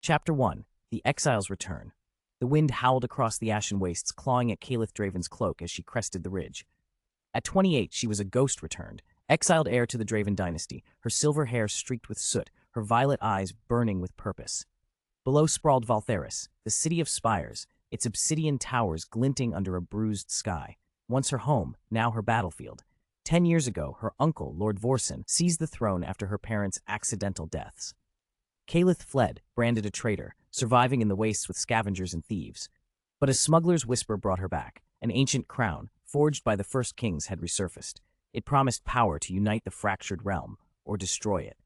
Chapter 1. The Exile's Return. The wind howled across the ashen wastes, clawing at Kaelith Draven's cloak as she crested the ridge. At 28, she was a ghost returned, exiled heir to the Draven dynasty, her silver hair streaked with soot, her violet eyes burning with purpose. Below sprawled Valtheris, the city of spires, its obsidian towers glinting under a bruised sky. Once her home, now her battlefield. 10 years ago, her uncle, Lord Vorsen, seized the throne after her parents' accidental deaths. Kaelith fled, branded a traitor, surviving in the wastes with scavengers and thieves. But a smuggler's whisper brought her back. An ancient crown, forged by the first kings, had resurfaced. It promised power to unite the fractured realm, or destroy it.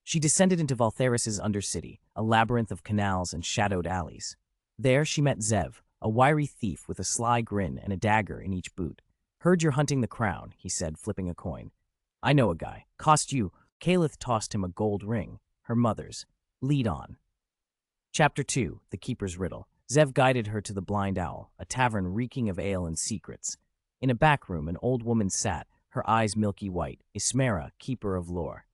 She descended into Valtheris' undercity, a labyrinth of canals and shadowed alleys. There she met Zev, a wiry thief with a sly grin and a dagger in each boot. "Heard you're hunting the crown," he said, flipping a coin. "I know a guy. Cost you." Kaelith tossed him a gold ring, her mother's. "Lead on." Chapter 2. The Keeper's Riddle. Zev guided her to the Blind Owl, a tavern reeking of ale and secrets. In a back room, an old woman sat, her eyes milky white, Ismera, keeper of lore.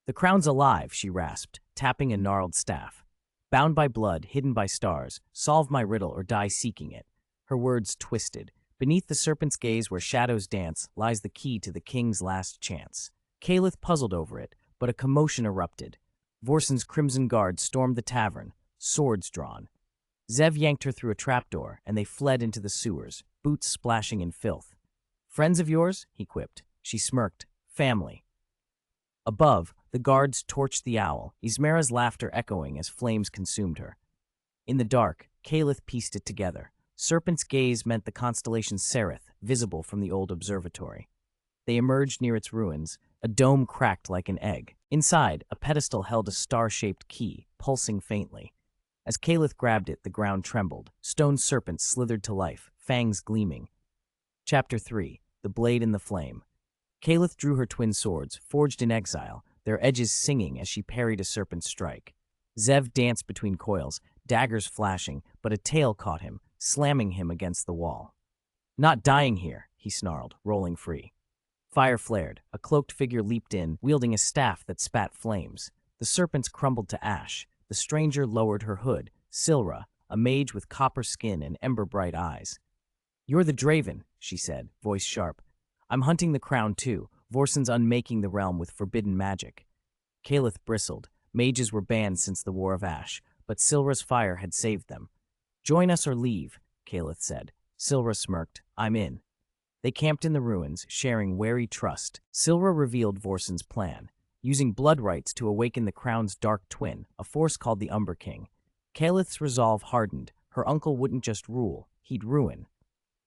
"The crown's alive," she rasped, tapping a gnarled staff. "Bound by blood, hidden by stars, solve my riddle or die seeking it." Her words twisted. Beneath the serpent's gaze where shadows dance lies the key to the king's last chance. Kaelith puzzled over it, but a commotion erupted. Vorsen's crimson guard stormed the tavern, swords drawn. Zev yanked her through a trapdoor, and they fled into the sewers, boots splashing in filth. "Friends of yours?" he quipped. She smirked. "Family." Above, the guards torched the owl, Ismera's laughter echoing as flames consumed her. In the dark, Kaelith pieced it together. Serpent's gaze meant the constellation Sereth, visible from the old observatory. They emerged near its ruins, a dome cracked like an egg. Inside, a pedestal held a star-shaped key, pulsing faintly. As Kaelith grabbed it, the ground trembled. Stone serpents slithered to life, fangs gleaming. Chapter 3. The Blade in the Flame. Kaelith drew her twin swords, forged in exile, their edges singing as she parried a serpent's strike. Zev danced between coils, daggers flashing, but a tail caught him, slamming him against the wall. "Not dying here," he snarled, rolling free. Fire flared. A cloaked figure leaped in, wielding a staff that spat flames. The serpents crumbled to ash. The stranger lowered her hood, Silra, a mage with copper skin and ember-bright eyes. "You're the Draven," she said, voice sharp. "I'm hunting the crown too. Vorsen's unmaking the realm with forbidden magic." Kaelith bristled. Mages were banned since the War of Ash, but Silra's fire had saved them. "Join us or leave," Kaelith said. Silra smirked. "I'm in." They camped in the ruins, sharing wary trust. Silra revealed Vorsen's plan, using blood rites to awaken the crown's dark twin, a force called the Umber King. Kaelith's resolve hardened. Her uncle wouldn't just rule, he'd ruin.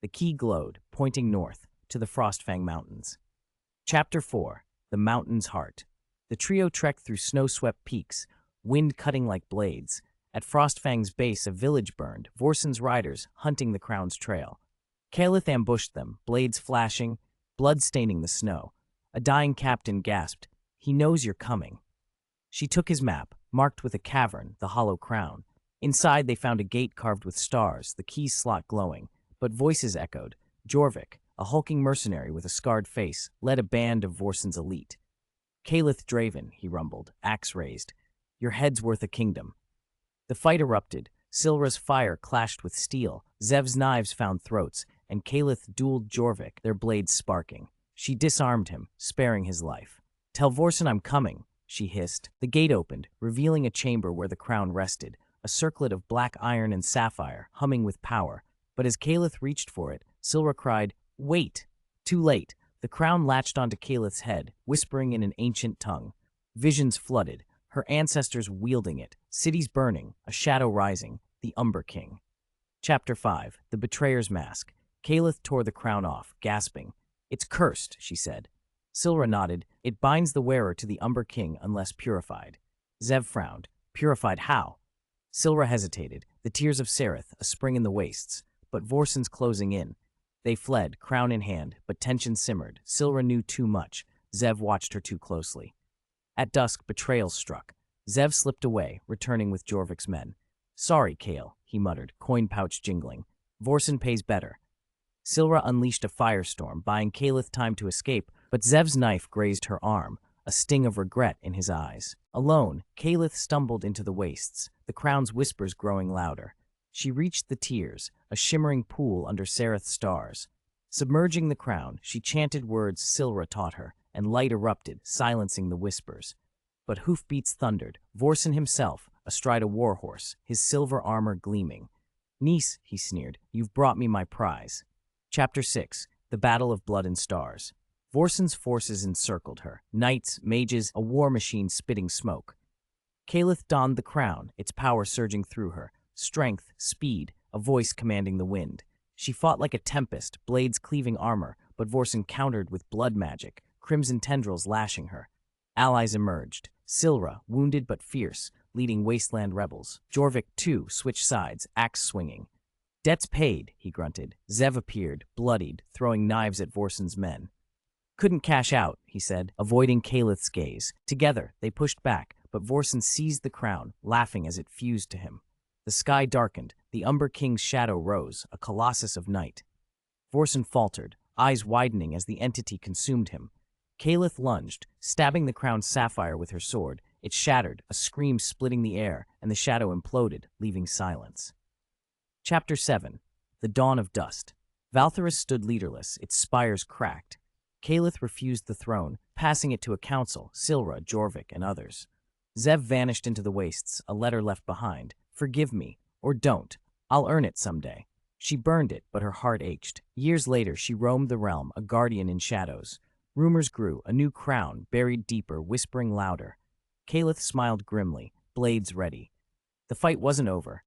The key glowed, pointing north, to the Frostfang Mountains. Chapter 4. The Mountain's Heart. The trio trekked through snow-swept peaks, wind cutting like blades. At Frostfang's base, a village burned, Vorsen's riders hunting the crown's trail. Kaelith ambushed them, blades flashing, blood staining the snow. A dying captain gasped, "He knows you're coming." She took his map, marked with a cavern, the hollow crown. Inside, they found a gate carved with stars, the key slot glowing. But voices echoed. Jorvik, a hulking mercenary with a scarred face, led a band of Vorsen's elite. "Kaelith Draven," he rumbled, axe raised. "Your head's worth a kingdom." The fight erupted. Silra's fire clashed with steel, Zev's knives found throats, and Kaelith dueled Jorvik, their blades sparking. She disarmed him, sparing his life. "Tell Vorsen I'm coming," she hissed. The gate opened, revealing a chamber where the crown rested, a circlet of black iron and sapphire, humming with power. But as Kaelith reached for it, Silra cried, "Wait!" Too late. The crown latched onto Kaelith's head, whispering in an ancient tongue. Visions flooded, her ancestors wielding it, cities burning, a shadow rising, the Umber King. Chapter 5. The Betrayer's Mask. Kaelith tore the crown off, gasping. "It's cursed," she said. Silra nodded. "It binds the wearer to the Umber King unless purified." Zev frowned. "Purified how?" Silra hesitated, the tears of Sereth, a spring in the wastes. But Vorsen's closing in. They fled, crown in hand, but tension simmered. Silra knew too much. Zev watched her too closely. At dusk, betrayal struck. Zev slipped away, returning with Jorvik's men. "Sorry, Kael," he muttered, coin pouch jingling. "Vorsen pays better." Silra unleashed a firestorm, buying Kaelith time to escape, but Zev's knife grazed her arm. a sting of regret in his eyes. Alone, Kaelith stumbled into the wastes, the crown's whispers growing louder. She reached the tears, a shimmering pool under Sereth's stars. Submerging the crown, she chanted words Silra taught her, and light erupted, silencing the whispers. But hoofbeats thundered, Vorsen himself, astride a warhorse, his silver armor gleaming. "Niece," he sneered, "you've brought me my prize." Chapter 6. The Battle of Blood and Stars. Vorsen's forces encircled her, knights, mages, a war machine spitting smoke. Kaelith donned the crown, its power surging through her. Strength, speed, a voice commanding the wind. She fought like a tempest, blades cleaving armor, but Vorsen countered with blood magic, crimson tendrils lashing her. Allies emerged. Silra, wounded but fierce, leading wasteland rebels. Jorvik, too, switched sides, axe swinging. "Debt's paid," he grunted. Zev appeared, bloodied, throwing knives at Vorsen's men. "Couldn't cash out," he said, avoiding Kaelith's gaze. Together, they pushed back, but Vorsen seized the crown, laughing as it fused to him. The sky darkened, the Umber King's shadow rose, a colossus of night. Vorsen faltered, eyes widening as the entity consumed him. Kaelith lunged, stabbing the crown's sapphire with her sword. It shattered, a scream splitting the air, and the shadow imploded, leaving silence. Chapter 7. The Dawn of Dust. Valtherus stood leaderless, its spires cracked. Kaelith refused the throne, passing it to a council, Silra, Jorvik, and others. Zev vanished into the wastes, a letter left behind. "Forgive me, or don't. I'll earn it someday." She burned it, but her heart ached. Years later, she roamed the realm, a guardian in shadows. Rumors grew, a new crown, buried deeper, whispering louder. Kaelith smiled grimly, blades ready. The fight wasn't over.